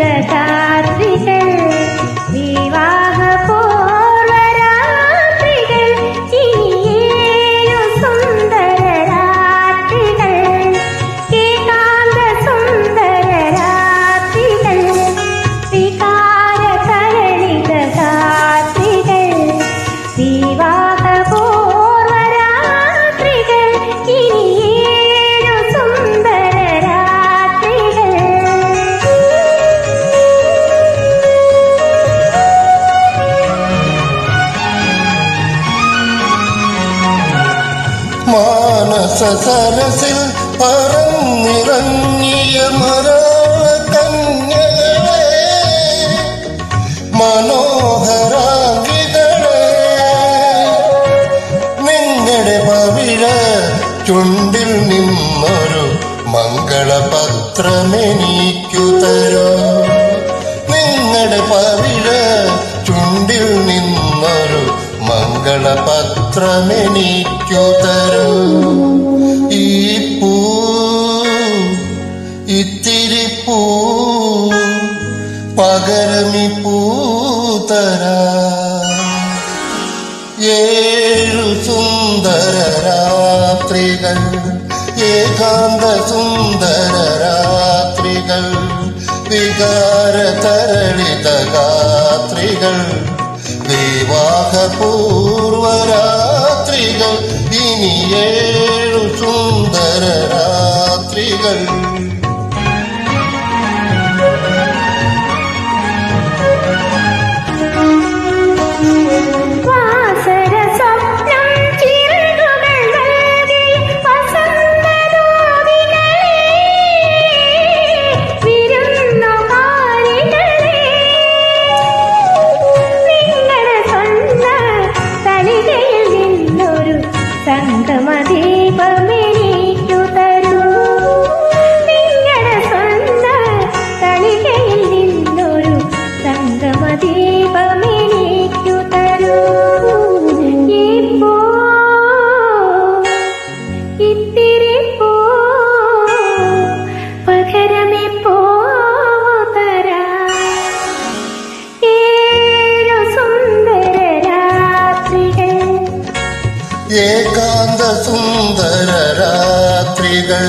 രാത്രികൾ വിവാഹ പൂർവരാത്രികൾ ഇനിയേഴു സുന്ദര രാത്രികൾ ഏകാന്ത സുന്ദര രാത്രികൾ വികാര കരളിത രാത്രികൾ വിവാഹ പൂർവരാത്രികൾ ഇനിയേഴു സുന്ദര രാത്രികൾ. മാനസ സരസിൽ പറന്നിറങ്ങിയ മരകന്യകളെ മനോഹരാംഗികളെ നിങ്ങളുടെ പവിഴ ചുണ്ടിൽ നിന്നൊരു മംഗളപത്രമെനിക്കു തരൂ. നിങ്ങളുടെ പവിഴ ചുണ്ടിൽ നിന്നൊരു മംഗളപത്രമെനിക്കു തരൂ. ഈ പൂ ഇത്തിരി പൂ പകരമി പൂതരാ. ഏഴു സുന്ദര രാത്രികൾ ഏകാന്ത സുന്ദര രാത്രികൾ വികാര തരളിത ഗാത്രികൾ വിവാഹ പൂർവരാത്രികൾ ഇനി ഏഴു സുന്ദര രാത്രികൾ. വാസര സ്വപ്നം ചിറകുകൾ നൽകി വസന്തദൂതികളെ വിരുന്നുകാരികളെ നിങ്ങളുടെ സ്വന്തം തളികയിൽ നിന്നൊരു സംഗമദീപമെനിക്കു തരൂ. നിങ്ങളുടെ സ്വന്തം തളികയിൽ നിന്നൊരു സംഗമദീപമെനിക്കു തരൂ. ഈ പൂ ഇത്തിരി പൂ പകരമി പൂതരാ. ഏഴു സുന്ദര രാത്രികൾ ഏകാന്ത സുന്ദര രാത്രികൾ